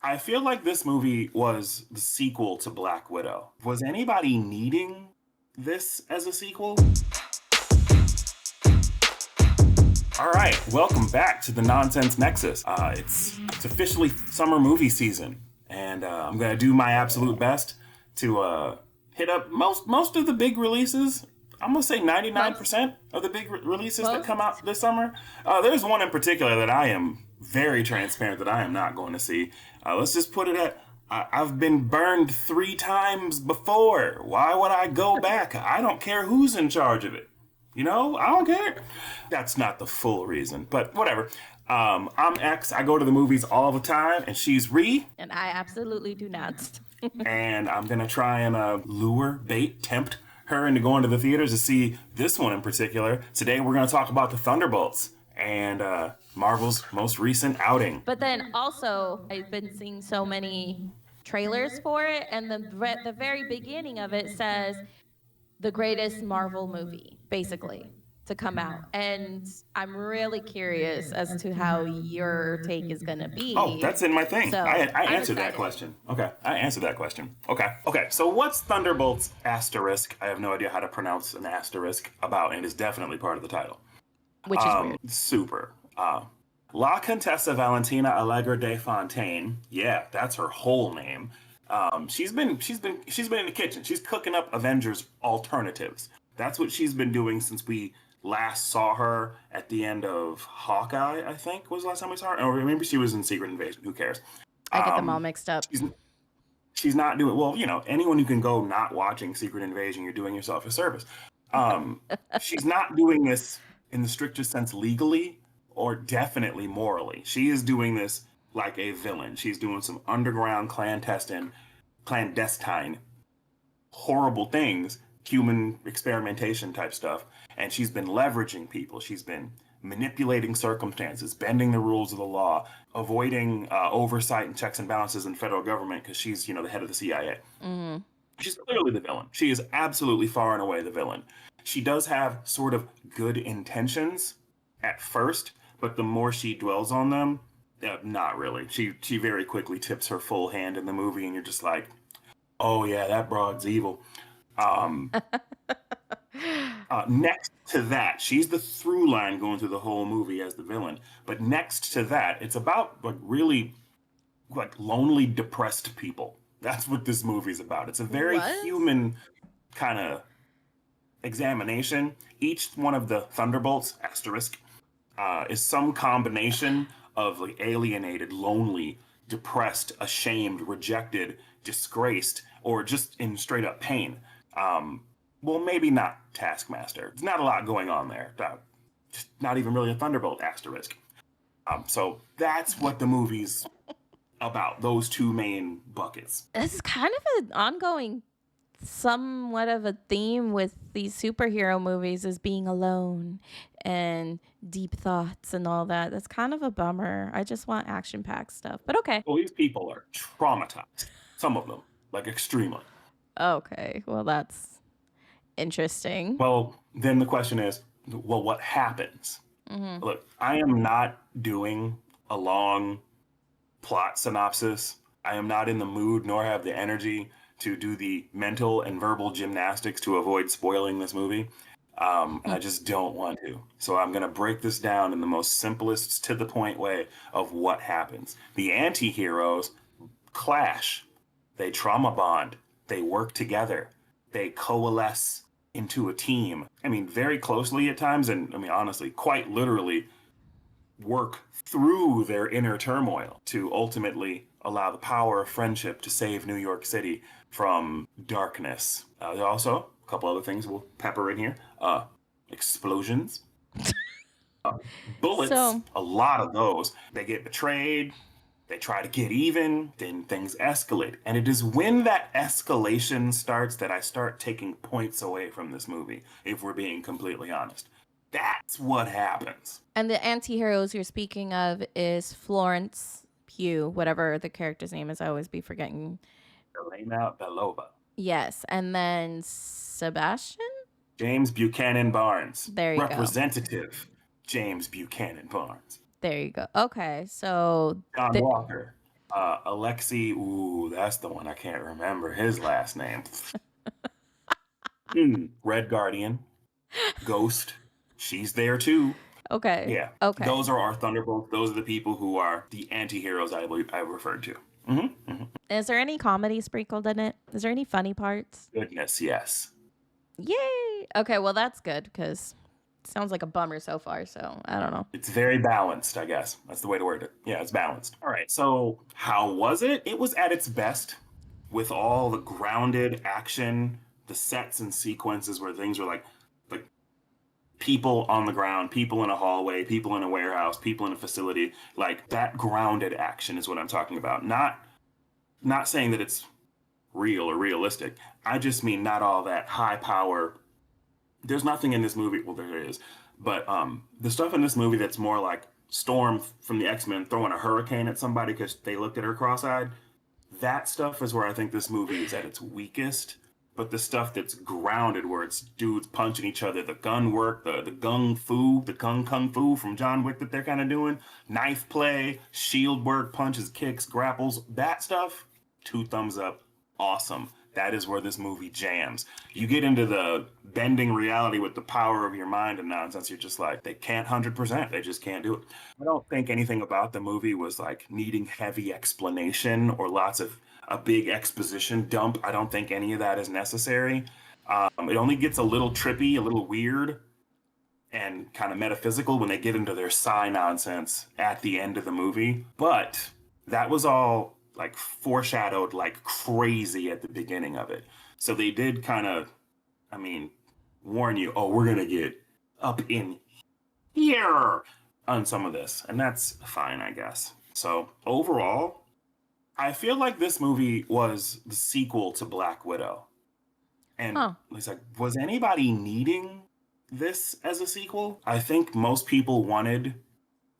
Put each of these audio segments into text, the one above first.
I feel like this movie was the sequel to Black Widow. Was anybody needing this as a sequel? All right, welcome back to the Nonsense Nexus. It's officially summer movie season, and I'm gonna do my absolute best to hit up most of the big releases. I'm gonna say Most 99% of the big releases that come most out this summer. There's one in particular that I am very transparent that I am not going to see. Let's just put it at I've been burned 3 times before. Why would I go back? I don't care who's in charge of it. I don't care. That's not the full reason, but whatever. I'm X. I go to the movies all the time, and she's Ree, and I absolutely do not. and I'm gonna try and lure, bait, tempt her into going to the theaters to see this one in particular. Today, we're gonna talk about the Thunderbolts and Marvel's most recent outing. But then also, I've been seeing so many trailers for it, and the very beginning of it says the greatest Marvel movie, basically, to come out. And I'm really curious as to how your take is going to Oh, be. that's in my thing. So I I'm answered that excited. question. Okay, I answered that question. Okay. So what's Thunderbolts asterisk? I have no idea how to pronounce an asterisk about, and it's definitely part of the title. Which is weird. Super. La Contessa Valentina Allegra de Fontaine. Yeah, that's her whole name. She's been in the kitchen. She's cooking up Avengers alternatives. That's what she's been doing since we last saw her at the end of Hawkeye. I think was the last time we saw her. Or maybe she was in Secret Invasion. Who cares? I get them all mixed up. She's she's not doing well. Anyone who can go not watching Secret Invasion, you're doing yourself a service. She's not doing this in the strictest sense legally or definitely morally. She is doing this like a villain. She's doing some underground clandestine, horrible things, human experimentation type stuff, and she's been leveraging people. She's been manipulating circumstances, bending the rules of the law, avoiding oversight and checks and balances in federal government because she's, the head of the CIA. Mm-hmm. She's clearly the villain. She is absolutely far and away the villain. She does have sort of good intentions at first, but the more she dwells on them, not really. She very quickly tips her full hand in the movie, and you're just like, oh yeah, that broad's evil. Um, Next to that, she's the through line going through the whole movie as the villain. But next to that, it's about like really like lonely, depressed people. That's what this movie's about. It's a very What? human kind of examination. Each one of the Thunderbolts asterisk is some combination of like alienated, lonely, depressed, ashamed, rejected, disgraced, or just in straight up pain. Well, maybe not Taskmaster. There's not a lot going on there. Just not even really a Thunderbolt asterisk. So that's what the movie's about. Those two main buckets. This is kind of an ongoing, somewhat of a theme with these superhero movies is being alone and deep thoughts and all that. That's kind of a bummer. I just want action-packed stuff. But okay. Well, these people are traumatized. Some of them, like extremely. Okay. Well, that's interesting. Well, then the question is, well, what happens? Mm-hmm. Look, I am not doing a long plot synopsis. I am not in the mood nor have the energy to do the mental and verbal gymnastics to avoid spoiling this movie. And I just don't want to. So I'm going to break this down in the most simplest, to the point way of what happens. The anti heroes clash, they trauma bond, they work together, they coalesce into a team. I mean, very closely at times, and I mean, honestly, quite literally work through their inner turmoil to ultimately allow the power of friendship to save New York City from darkness. There are also a couple other things we'll pepper in here. Explosions, bullets, So, a lot of those. They get betrayed, they try to get even, then things escalate. And it is when that escalation starts that I start taking points away from this movie, if we're being completely honest. That's what happens. and the anti-heroes you're speaking of is Florence Pugh, whatever the character's name is. I always be forgetting. Elena Belova. Yes, and then Sebastian? James Buchanan Barnes. There you go. Representative James Buchanan Barnes. There you go. Okay, so John Walker. Alexei, ooh, that's the one I can't remember his last name. Red Guardian, Ghost, she's there too. Okay. Yeah, Okay. those are our Thunderbolts. Those are the people who are the anti-heroes I believe I referred to. Is there any comedy sprinkled in it? Is there any funny parts? Goodness, yes. Yay! Okay, well that's good because it sounds like a bummer so far. So I don't know. It's very balanced, I guess. That's the way to word it. Yeah, it's balanced. All right, so how was it? It was at its best with all the grounded action, the sets and sequences where things were like people on the ground, people in a hallway, people in a warehouse, people in a facility. Like that grounded action is what I'm talking about. Not saying that it's real or realistic. I just mean not all that high power. There's nothing in this movie. Well, there is, but the stuff in this movie that's more like Storm from the X-Men throwing a hurricane at somebody because they looked at her cross-eyed. That stuff is where I think this movie is at its weakest. But the stuff that's grounded, where it's dudes punching each other, the gun work, the kung fu from John Wick that they're kind of doing, knife play, shield work, punches, kicks, grapples, that stuff, 2 thumbs up, awesome. That is where this movie jams. You get into the bending reality with the power of your mind and nonsense, you're just like, they can't 100%. They just can't do it. I don't think anything about the movie was like needing heavy explanation or lots of a big exposition dump. I don't think any of that is necessary. It only gets a little trippy, a little weird, and kind of metaphysical when they get into their psi nonsense at the end of the movie. But that was all like foreshadowed like crazy at the beginning of it. So they did kind of, I mean, warn you, oh, we're going to get up in here on some of this. And that's fine, I guess. So overall, I feel like this movie was the sequel to Black Widow. And Huh. it's like, was anybody needing this as a sequel? I think most people wanted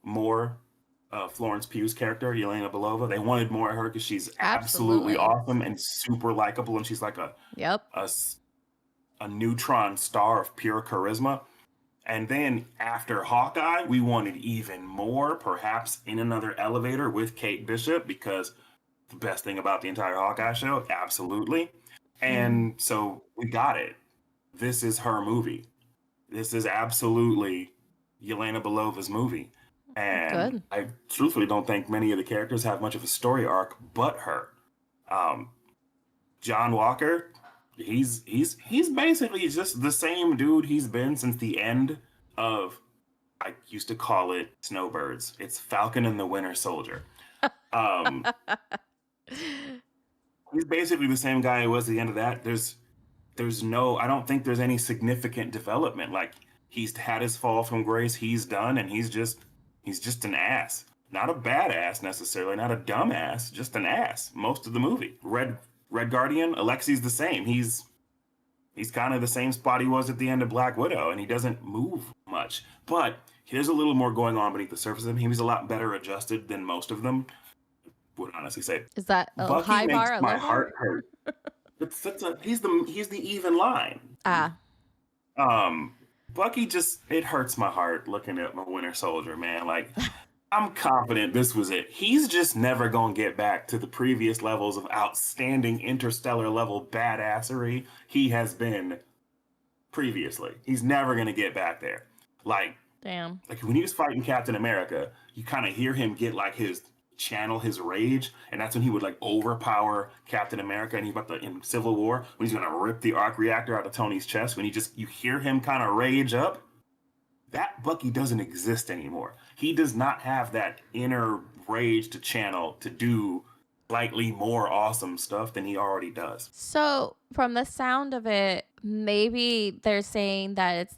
more Florence Pugh's character, Yelena Belova. They wanted more of her because she's absolutely Absolutely. awesome and super likable, and she's like Yep. a, a neutron star of pure charisma. And then after Hawkeye, we wanted even more, perhaps in another elevator with Kate Bishop, because the best thing about the entire Hawkeye show, absolutely. Mm, And so we got it. This is her movie. This is absolutely Yelena Belova's movie. And good. I truthfully don't think many of the characters have much of a story arc but her. Um, John Walker, he's basically just the same dude he's been since the end of, I used to call it Snowbirds. It's Falcon and the Winter Soldier. Um, he's basically the same guy he was at the end of that. There's no, I don't think there's any significant development. Like he's had his fall from grace, he's done, and he's just an ass. Not a badass necessarily, not a dumb ass, just an ass most of the movie. Red Guardian, Alexi's the same. He's kind of the same spot he was at the end of Black Widow, and he doesn't move much. But there's a little more going on beneath the surface of him. He was a lot better adjusted than most of them, would honestly say. Is that a Bucky high makes bar, a my low bar? heart hurt. He's the even line. Ah, Um, Bucky just, it hurts my heart looking at my Winter Soldier, man. Like I'm confident this was it. He's just never gonna get back to the previous levels of outstanding interstellar level badassery he has been previously. He's never gonna get back there. Like damn. like when he was fighting Captain America, you kind of hear him get like his channel his rage, and that's when he would like overpower Captain America, and he's about to in Civil War when he's gonna rip the arc reactor out of Tony's chest. When you hear him kind of rage up, that Bucky doesn't exist anymore. He does not have that inner rage to channel to do slightly more awesome stuff than he already does. So, from the sound of it, maybe they're saying that it's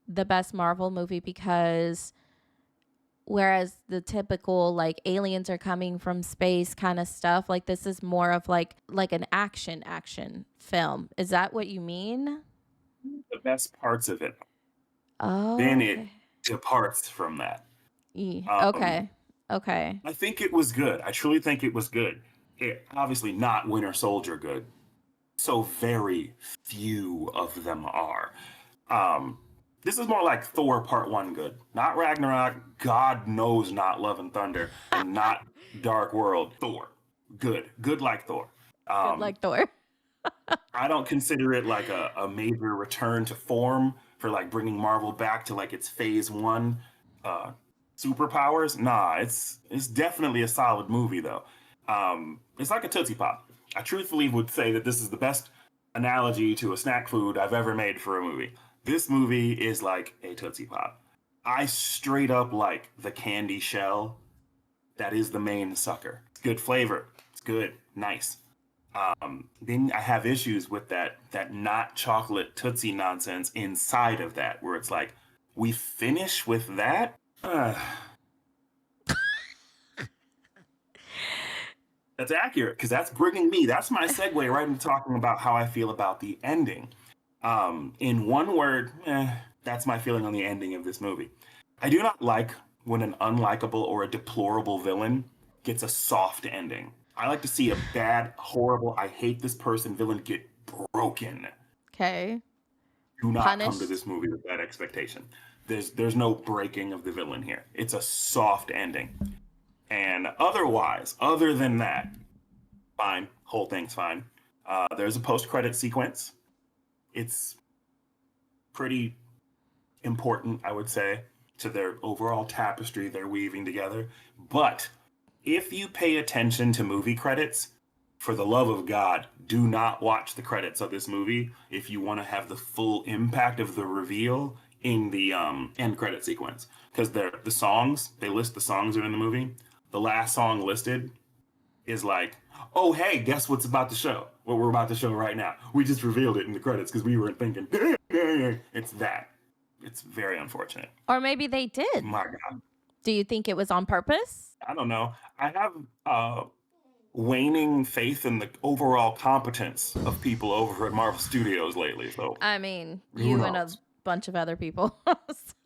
the best Marvel movie because whereas the typical like aliens are coming from space kind of stuff, like this is more of like an action film. Is that what you mean? The best parts of it, Oh, then it okay. departs from that. Um, Okay. Okay. I think it was good. I truly think it was good. It obviously not Winter Soldier good. So very few of them are. Um, This is more like Thor Part 1 good. Not Ragnarok, God knows not Love and Thunder, and not Dark World. Thor. Good. Good like Thor. Good like Thor. I don't consider it like a major return to form for like bringing Marvel back to like its phase one uh, superpowers. Nah, it's definitely a solid movie though. It's like a Tootsie Pop. I truthfully would say that this is the best analogy to a snack food I've ever made for a movie. This movie is like a Tootsie Pop. I straight up like the candy shell that is the main sucker. It's good flavor. It's good, nice. Then I have issues with that not chocolate Tootsie nonsense inside of that, where it's like, we finish with that? That's accurate, because that's bringing me, that's my segue right into talking about how I feel about the ending. In one word, that's my feeling on the ending of this movie. I do not like when an unlikable or a deplorable villain gets a soft ending. I like to see a bad, horrible, I hate this person villain get broken. Okay. Do not come to Punished. this movie with that expectation. There's no breaking of the villain here. It's a soft ending. And otherwise, other than that, fine. Whole thing's fine. There's a post-credit sequence. It's pretty important, I would say, to their overall tapestry they're weaving together. But if you pay attention to movie credits, for the love of God, do not watch the credits of this movie if you want to have the full impact of the reveal in the end credit sequence. Because the songs, they list the songs that are in the movie. The last song listed is like, oh, hey, guess what's about to show? What we're about to show right now. We just revealed it in the credits because we weren't thinking. It's that. It's very unfortunate. Or maybe they did. My God. Do you think it was on purpose? I don't know. I have waning faith in the overall competence of people over at Marvel Studios lately. So I mean, Who you and a knows? bunch of other people.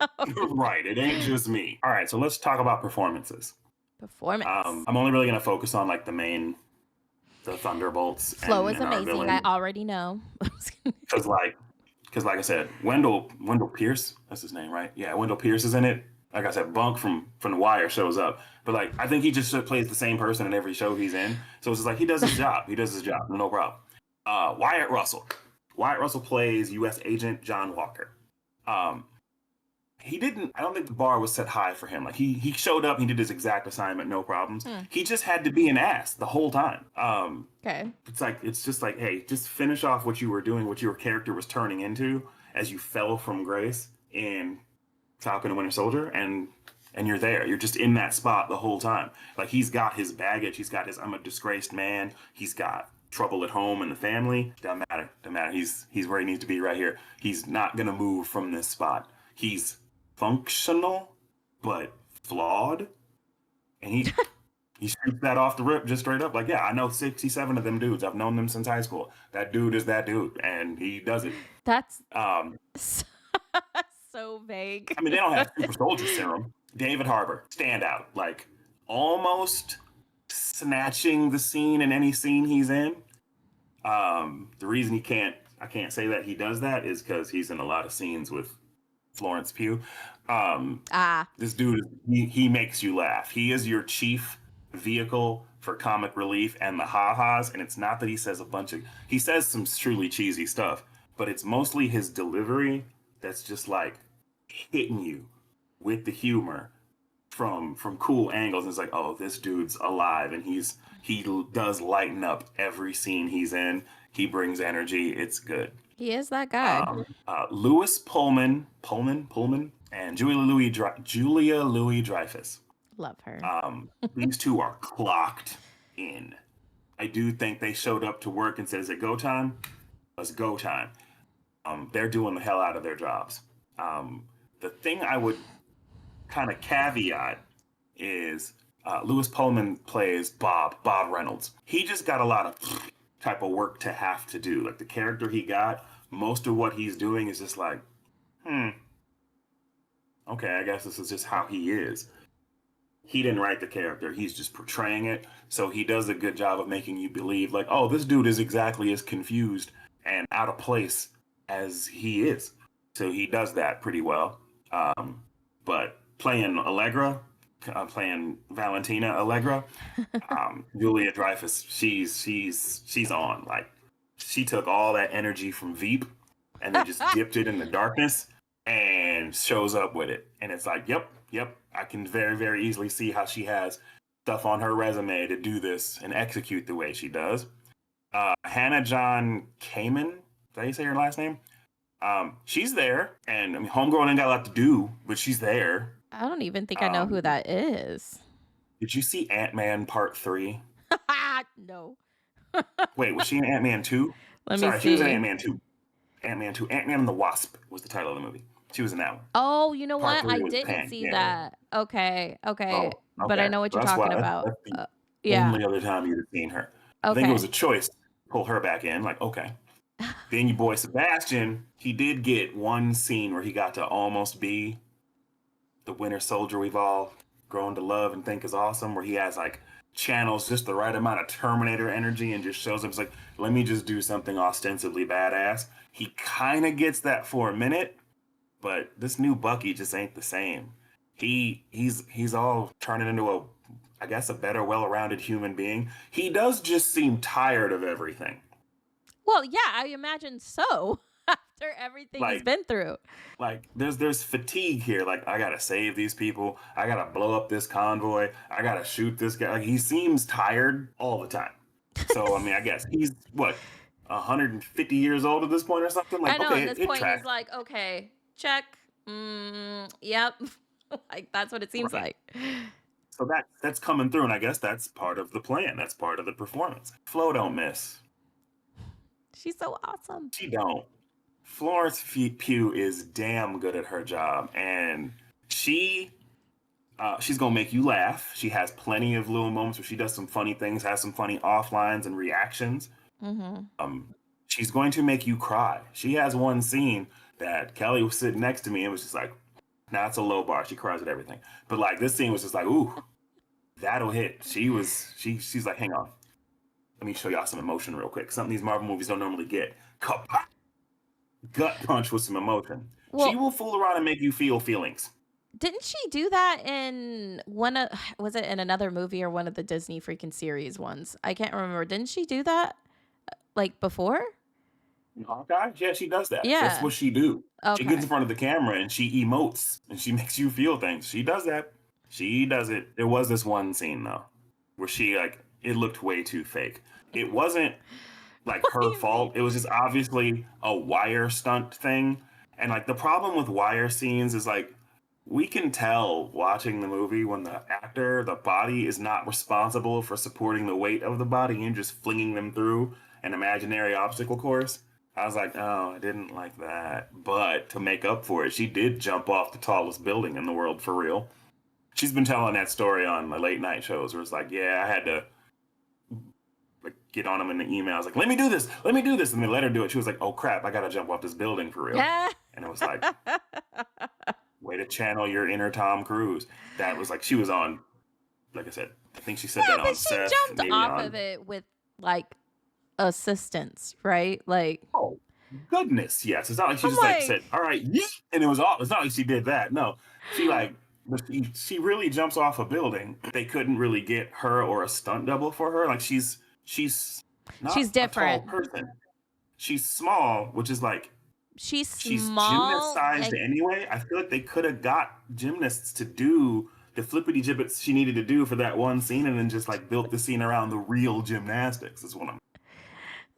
So, right, it ain't just me. All right, so let's talk about performances. performance. I'm only really gonna focus on like the Thunderbolts. Flo and is our amazing. villain. I already know. Because like I said, Wendell Pierce, that's his name, right? Yeah, Wendell Pierce is in it. Like I said, Bunk from The Wire shows up, but like I think he just plays the same person in every show he's in. So it's just like he does his job. He does his job, no problem. Wyatt Russell. Wyatt Russell plays U.S. Agent John Walker. He didn't. I don't think the bar was set high for him. Like he showed up, he did his exact assignment, no problems. He just had to be an ass the whole time. Okay. It's just like, hey, just finish off what you were doing, what your character was turning into as you fell from grace in Falcon and Winter Soldier, and you're there. You're just in that spot the whole time. Like he's got his baggage. He's got his I'm a disgraced man. He's got trouble at home and the family. Doesn't matter. He's where he needs to be right here. He's not gonna move from this spot. He's functional, but flawed, and he shoots that off the rip just straight up. Like, yeah, I know 67 of them dudes. I've known them since high school. That dude is that dude, and he does it. That's Um, so vague. I mean, they don't have super soldier serum. David Harbour, standout, like almost snatching the scene in any scene he's in. The reason I can't say that he does that is because he's in a lot of scenes with Florence Pugh. This dude, he makes you laugh. He is your chief vehicle for comic relief and the ha-has, and it's not that he says he says some truly cheesy stuff, but it's mostly his delivery that's just like hitting you with the humor from cool angles. And it's like, oh, this dude's alive, and he does lighten up every scene he's in. He brings energy. It's good. He is that guy. Lewis Pullman, and Julia Louis-Dreyfus. Love her. These two are clocked in. I do think they showed up to work and said, "Is it go time? It's go time." They're doing the hell out of their jobs. The thing I would kind of caveat is Lewis Pullman plays Bob Reynolds. He just got a lot of type of work to have to do. Like the character he got, most of what he's doing is just like, okay, I guess this is just how he is. He didn't write the character. He's just portraying it. So he does a good job of making you believe like, oh, this dude is exactly as confused and out of place as he is. So he does that pretty well. But playing Allegra, playing Valentina Allegra, Julia Dreyfus, she's on. Like she took all that energy from Veep and then just dipped it in the darkness and shows up with it. And it's like, yep, I can very, very easily see how she has stuff on her resume to do this and execute the way she does. Hannah John Kamen, is that how you say her last name? She's there, and I mean, Homegirl ain't got a lot to do, but she's there. I don't even think I know who that is. Did you see Ant-Man Part 3? No. Wait, was she in Ant-Man 2? Let me Sorry, she was in see. Ant-Man 2. Ant-Man 2. Ant-Man and the Wasp was the title of the movie. She was in that one. Oh, you know Part what? I 3 was didn't see Pantera. that. Okay. Oh, But I okay. know what you're That's talking why. about. That's the Yeah. only other time you'd have seen her. I think it was Okay. a choice to pull her back in. Like, okay. Then your boy Sebastian, he did get one scene where he got to almost be the Winter Soldier we've all grown to love and think is awesome, where he has like channels just the right amount of Terminator energy and just shows up. It's like, let me just do something ostensibly badass. He kind of gets that for a minute, but this new Bucky just ain't the same. He's all turning into a, I guess, a better, well-rounded human being. He does just seem tired of everything. Well, yeah, I imagine so after everything he's Like been through. there's fatigue here. Like I gotta save these people. I gotta blow up this convoy. I gotta shoot this guy. Like he seems tired all the time. So I mean, I guess he's what 150 years old at this point or something. I Like know okay, at this it point he's tracks. like, okay, check. Yep. Like that's what it seems Right. like. So that's coming through, and I guess that's part of the plan. That's part of the performance. Flo don't miss. She's so awesome. She don't. Florence Pugh is damn good at her job, and she she's gonna make you laugh. She has plenty of little moments where she does some funny things, has some funny offlines and reactions. Mm-hmm. She's going to make you cry. She has one scene that Kelly was sitting next to me and was just like, "Nah, it's a low bar." She cries at everything, but like this scene was just like, "Ooh, that'll hit." She's like, "Hang on, let me show y'all some emotion real quick. Something these Marvel movies don't normally get." Gut punch with some emotion. She Well, will fool around and make you feel feelings. didn't she do that in one of was it in another movie or one of the Disney freaking series ones? I can't remember. Didn't she do that like before? Hawkeye, yeah, she does that. That's Yeah. what she do. She gets in Okay. front of the camera and she emotes and she makes you feel things. She does that. She does it. There was this one scene though where she like it looked way too fake. It wasn't like What do her you mean? fault. It was just obviously a wire stunt thing. And like the problem with wire scenes is like we can tell watching the movie when the actor, the body is not responsible for supporting the weight of the body and just flinging them through an imaginary obstacle course. I was like, oh, I didn't like that. But to make up for it, she did jump off the tallest building in the world for real. She's been telling that story on the late night shows where it's like, yeah, I had to like get on them in the emails, like, let me do this. And they let her do it. She was like, oh crap, I gotta jump off this building for real. Yeah. And it was like, way to channel your inner Tom Cruise. That was like she was on, like I said, I think she said that Yeah, on but she Seth, jumped maybe off of on. it with like assistance, right? Like Oh goodness, yes. It's not like she I'm just like like said, "All right," yeah, and it was all. It's not like she did that. No, she like, but she really jumps off a building. They couldn't really get her or a stunt double for her. Like she's she's not a tall different. person. She's small, which is like She's she's gymnast small. sized anyway. I feel like they could have got gymnasts to do the flippity gibbets she needed to do for that one scene, and then just like built the scene around the real gymnastics. Is what I'm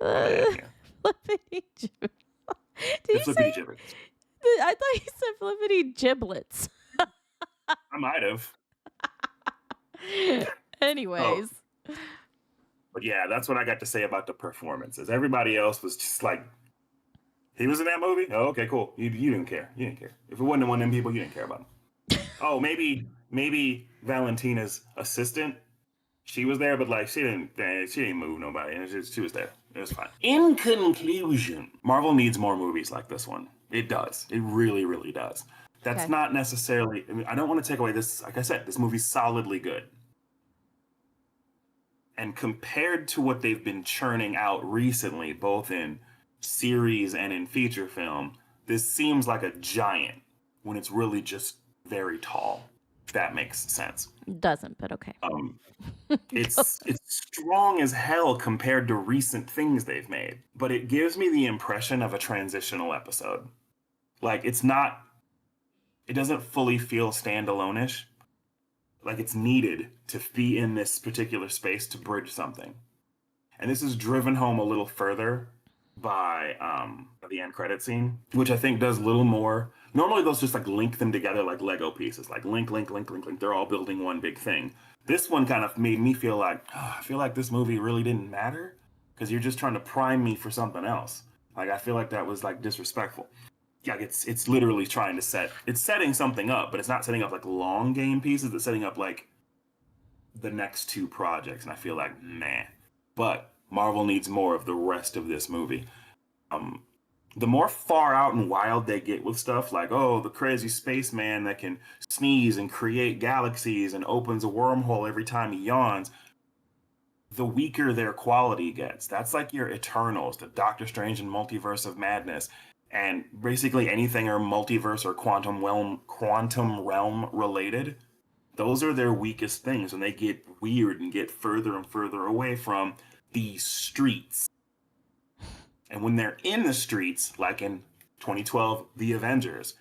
Uh, adding here. flippity Did The you flippity say? gibbets. I thought you said flippity giblets. I might have. Oh, Anyways, but yeah, that's what I got to say about the performances. Everybody else was just like, he was in that movie. Oh, okay, cool. You didn't care. You didn't care. If it wasn't one of them people, you didn't care about him. Oh, maybe Valentina's assistant. She was there, but like she didn't move nobody. It was just, she was there. It was fine. In conclusion, Marvel needs more movies like this one. It does. It really, really does. That's okay. not necessarily. I mean, I don't want to take away this. Like I said, this movie's solidly good. And compared to what they've been churning out recently, both in series and in feature film, this seems like a giant when it's really just very tall. If that makes sense. Doesn't, but okay. Um, it's strong as hell compared to recent things they've made, but it gives me the impression of a transitional episode. Like it's not, it doesn't fully feel standalone-ish. Like it's needed to be in this particular space to bridge something. And this is driven home a little further by the end credit scene, which I think does a little more. Normally those just like link them together like Lego pieces, like link, link, link, link, link. They're all building one big thing. This one kind of made me feel like, oh, I feel like this movie really didn't matter because you're just trying to prime me for something else. Like I feel like that was like disrespectful. Like it's literally trying to it's setting something up, but it's not setting up like long game pieces. It's setting up like the next two projects, and I feel like meh. But Marvel needs more of the rest of this movie. The more far out and wild they get with stuff like, oh, the crazy spaceman that can sneeze and create galaxies and opens a wormhole every time he yawns, the weaker their quality gets. That's like your Eternals, the Doctor Strange and Multiverse of Madness, and basically anything or multiverse or quantum realm related. Those are their weakest things when they get weird and get further and further away from the streets. And when they're in the streets, like in 2012, The Avengers,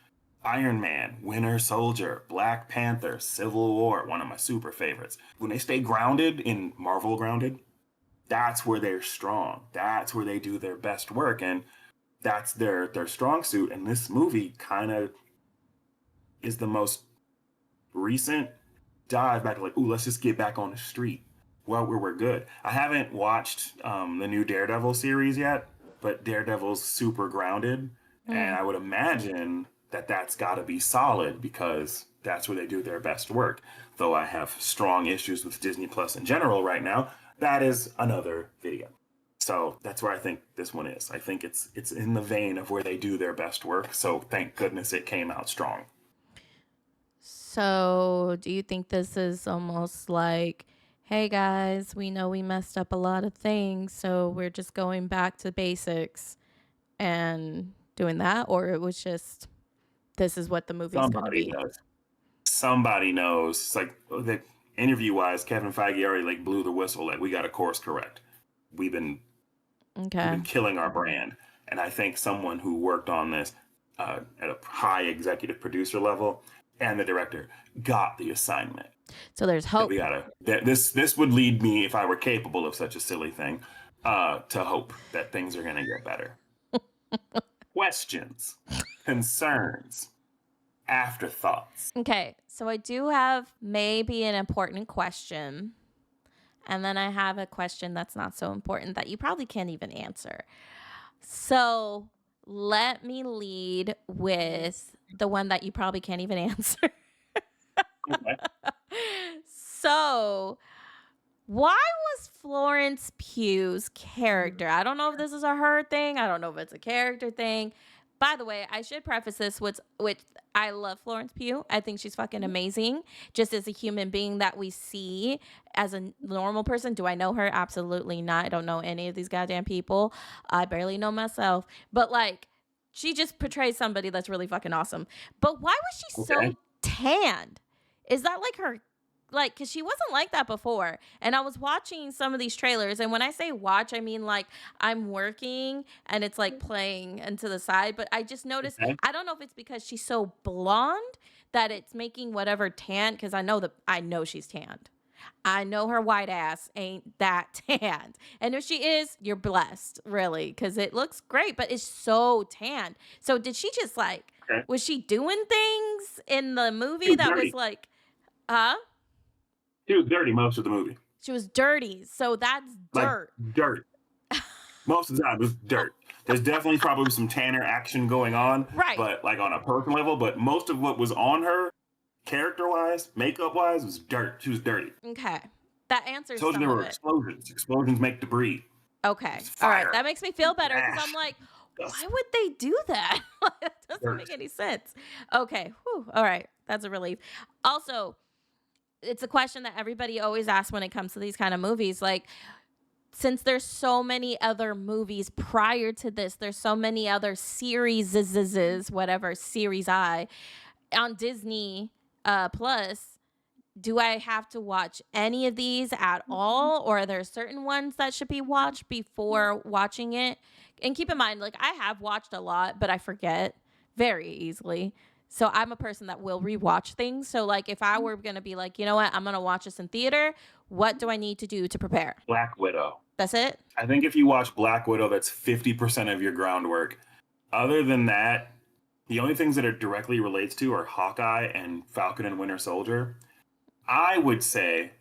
Iron Man, Winter Soldier, Black Panther, Civil War, one of my super favorites. When they stay grounded in Marvel grounded, that's where they're strong. That's where they do their best work. And that's their strong suit. And this movie kind of is the most recent dive back, like, ooh, let's just get back on the street. Well, we're good. I haven't watched the new Daredevil series yet, but Daredevil's super grounded. And I would imagine that that's got to be solid because that's where they do their best work. Though I have strong issues with Disney Plus in general right now, that is another video. So that's where I think this one is. I think it's in the vein of where they do their best work. So thank goodness it came out strong. So, do you think this is almost like, hey guys, we know we messed up a lot of things, so we're just going back to basics and doing that? Or it was just, this is what the movie's going to be? Somebody knows. It's like the interview wise, Kevin Feige already like blew the whistle. Like we got to course correct. We've been killing our brand, and I think someone who worked on this at a high executive producer level and the director got the assignment. So there's hope. We gotta. This would lead me, if I were capable of such a silly thing, to hope that things are gonna get better. Questions, concerns, afterthoughts. Okay, so I do have maybe an important question. And then I have a question that's not so important that you probably can't even answer. So let me lead with the one that you probably can't even answer. Okay. So, why was Florence Pugh's character? I don't know if this is a her thing. I don't know if it's a character thing. By the way, I should preface this with I love Florence Pugh. I think she's fucking amazing. Just as a human being that we see as a normal person. Do I know her? Absolutely not. I don't know any of these goddamn people. I barely know myself. But like, she just portrays somebody that's really fucking awesome. But why was she so tanned? Is that like her? Like, because she wasn't like that before. And I was watching some of these trailers. And when I say watch, I mean like I'm working and it's like playing into the side. But I just noticed, I don't know if it's because she's so blonde that it's making whatever tan. Because I know she's tanned. I know her white ass ain't that tanned. And if she is, you're blessed, really. Because it looks great, but it's so tanned. So did she just like, was she doing things in the movie that was like, huh? She was dirty most of the movie. She was dirty, so that's dirt. Like, dirt. Most of the time, it was dirt. There's definitely probably some tanner action going on, right? But like on a personal level, but most of what was on her, character-wise, makeup-wise, was dirt. She was dirty. Okay, that answers. Told you there were explosions. Explosions make debris. Okay, all right, that makes me feel better because I'm like, why would they do that? That doesn't make any sense. Okay, whew, all right, that's a relief. Also, it's a question that everybody always asks when it comes to these kind of movies. Like, since there's so many other movies prior to this, there's so many other series, whatever, series I on Disney Plus, do I have to watch any of these at all? Or are there certain ones that should be watched before watching it? And keep in mind, like, I have watched a lot, but I forget very easily. So I'm a person that will rewatch things. So, like, if I were going to be like, you know what, I'm going to watch this in theater, what do I need to do to prepare? Black Widow. That's it? I think if you watch Black Widow, that's 50% of your groundwork. Other than that, the only things that it directly relates to are Hawkeye and Falcon and Winter Soldier. I would say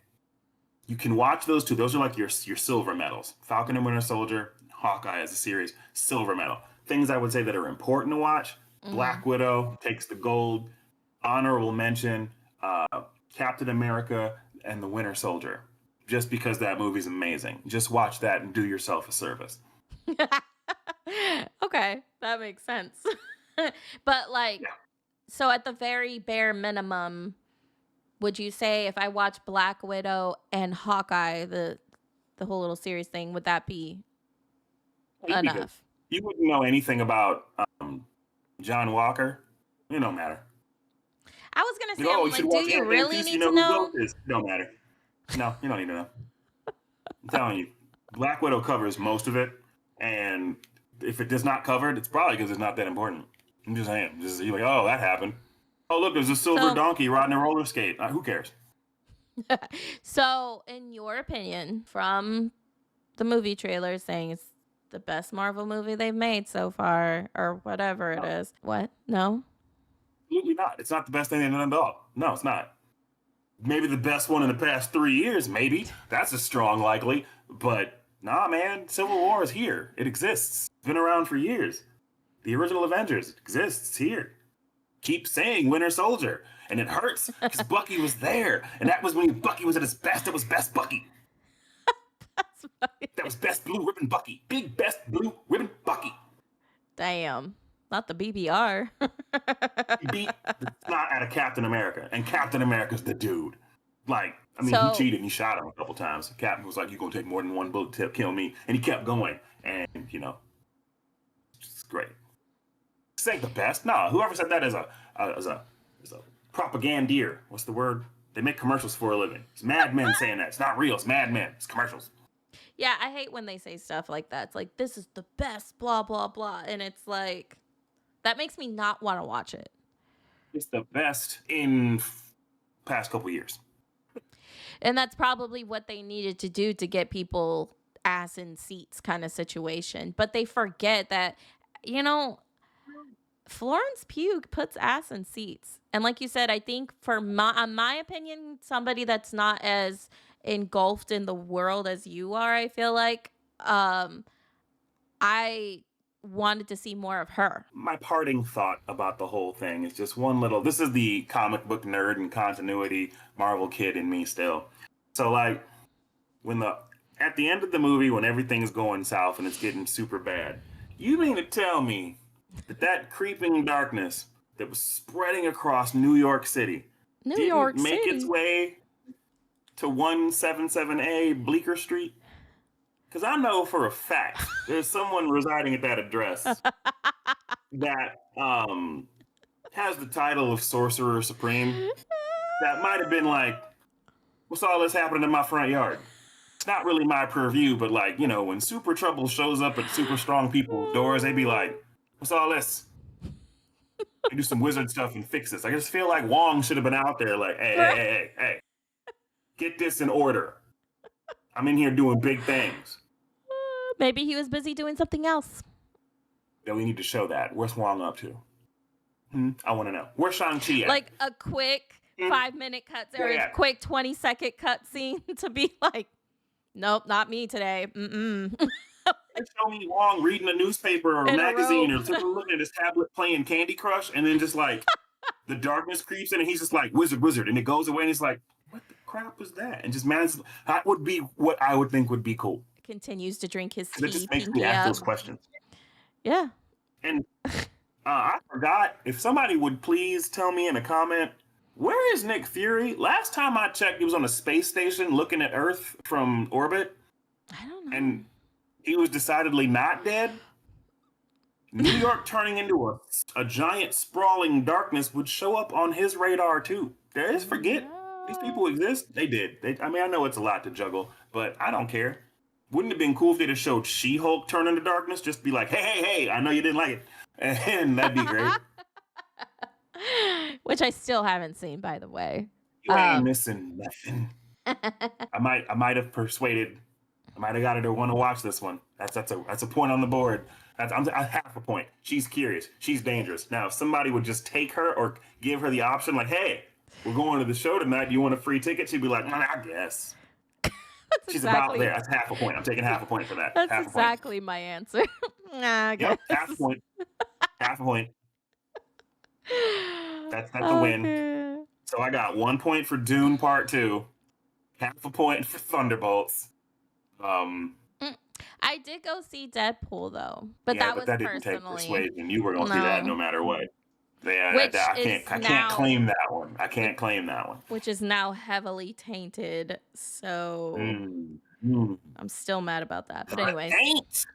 you can watch those two. Those are like your silver medals. Falcon and Winter Soldier, Hawkeye as a series, silver medal. Things I would say that are important to watch. Black Widow takes the gold. Honorable mention, Captain America and the Winter Soldier. Just because that movie's amazing. Just watch that and do yourself a service. Okay, that makes sense. But like, so at the very bare minimum, would you say if I watch Black Widow and Hawkeye, the whole little series thing, would that be enough? You wouldn't know anything about John Walker. It don't matter. I was gonna say, You I'm like, do you really need to know? It don't matter. No, you don't need to know. I'm telling you, Black Widow covers most of it, and if it does not cover it, it's probably because it's not that important. I'm just saying. Just you're like, oh, that happened. Oh, look, there's a silver donkey riding a roller skate. Who cares? So, in your opinion, from the movie trailer saying it's the best Marvel movie they've made so far, or whatever it is, what? No? Absolutely not. It's not the best thing they've done at all. No, it's not. Maybe the best one in the past 3 years, maybe. That's a strong likely. But nah, man, Civil War is here. It exists. It's been around for years. The original Avengers exists. It's here. Keep saying Winter Soldier. And it hurts because Bucky was there. And that was when Bucky was at his best. It was best Bucky. That was best blue ribbon Bucky. Big best blue ribbon Bucky. Damn. Not the BBR. He beat the snot out of Captain America. And Captain America's the dude. Like, I mean, he cheated and he shot him a couple times. Captain was like, you're going to take more than one bullet to kill me. And he kept going. And, you know, it's great. This ain't the best. No, whoever said that is a propagandeer. What's the word? They make commercials for a living. It's Mad Men saying that. It's not real. It's Mad Men. It's commercials. Yeah, I hate when they say stuff like that. It's like, this is the best, blah, blah, blah. And it's like, that makes me not want to watch it. It's the best in past couple years. And that's probably what they needed to do to get people ass in seats kind of situation. But they forget that, you know, Florence Pugh puts ass in seats. And like you said, I think my opinion, somebody that's not as engulfed in the world as you are, I feel like, I wanted to see more of her. My parting thought about the whole thing is just one little, this is the comic book nerd and continuity Marvel kid in me still. So like, at the end of the movie, when everything's going south and it's getting super bad, you mean to tell me that creeping darkness that was spreading across New York City didn't make its way to 177A Bleecker Street? Because I know for a fact there's someone residing at that address that has the title of Sorcerer Supreme that might have been like, what's all this happening in my front yard? It's not really my purview, but like, you know, when Super Trouble shows up at super strong people's doors, they be like, what's all this? They do some wizard stuff and fix this. I just feel like Wong should have been out there like, hey, get this in order. I'm in here doing big things. Maybe he was busy doing something else. Then we need to show that. Where's Wong up to? I want to know. Where's Shang-Chi at? Like a quick 5-minute cut or a quick 20-second cut scene to be like, nope, not me today. Show me Wong reading a newspaper or a magazine or looking at his tablet playing Candy Crush, and then just like the darkness creeps in and he's just like, wizard, and it goes away and he's like, what the crap was that? And just manages, that would be what I would think would be cool. Continues to drink his tea. It just makes me ask those questions. Yeah. And I forgot, if somebody would please tell me in a comment, where is Nick Fury? Last time I checked, he was on a space station looking at Earth from orbit. I don't know. and he was decidedly not dead, New York turning into a giant sprawling darkness would show up on his radar too. Just forget these people exist. They did. I mean, I know it's a lot to juggle, but I don't care. Wouldn't it have been cool if they'd have showed She-Hulk turn into darkness? Just be like, hey, I know you didn't like it. And that'd be great. Which I still haven't seen, by the way. You ain't missing nothing. I might have persuaded. I might have got her to want to watch this one. That's a point on the board. I'm half a point. She's curious. She's dangerous. Now, if somebody would just take her or give her the option, like, hey, we're going to the show tonight. Do you want a free ticket? She'd be like, I guess. She's about there. That's half a point. I'm taking half a point for that. That's half exactly my answer. I guess. Yep, half a point. Half a point. That's a win. So I got 1 point for Dune Part 2, half a point for Thunderbolts. I did go see Deadpool though, but that was didn't personally. take persuasion. You were going to see that no matter what. Yeah, Which I can't claim that one. I can't claim that one. Which is now heavily tainted. So I'm still mad about that. But anyways.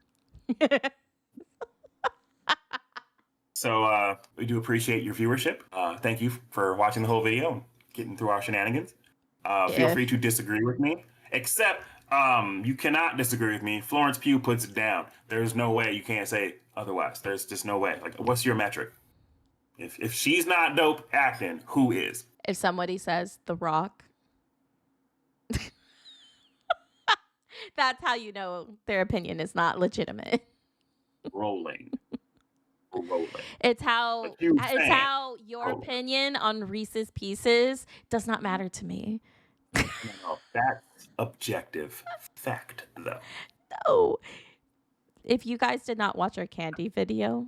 So we do appreciate your viewership. Thank you for watching the whole video and getting through our shenanigans. Feel free to disagree with me, except you cannot disagree with me. Florence Pugh puts it down. There's no way you can't say otherwise. There's just no way. Like, what's your metric? If she's not dope acting, who is? If somebody says The Rock, that's how you know their opinion is not legitimate. Rolling. It's how your opinion on Reese's Pieces does not matter to me. No, that's objective fact, though. No. If you guys did not watch our candy video,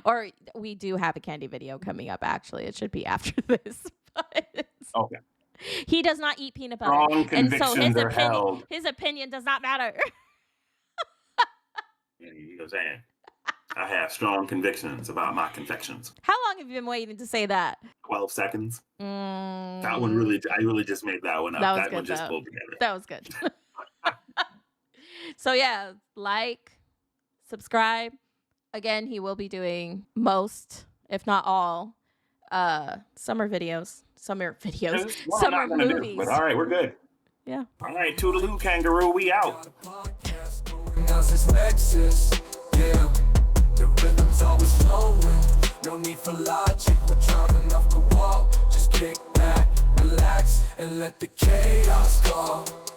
or we do have a candy video coming up, actually. It should be after this. But okay. He does not eat peanut butter. Strong convictions are held. His opinion does not matter. He goes, I have strong convictions about my confections. How long have you been waiting to say that? 12 seconds. That one I really just made that one up. That one just pulled together. That was good. So yeah, like, subscribe. Again, he will be doing most, if not all, summer movies. Summer movies. But all right, we're good. Yeah. All right, toodaloo, kangaroo, we out. The rhythm's always flowing. No need for logic. We're drunk enough to walk. Just kick back, relax, and let the chaos go.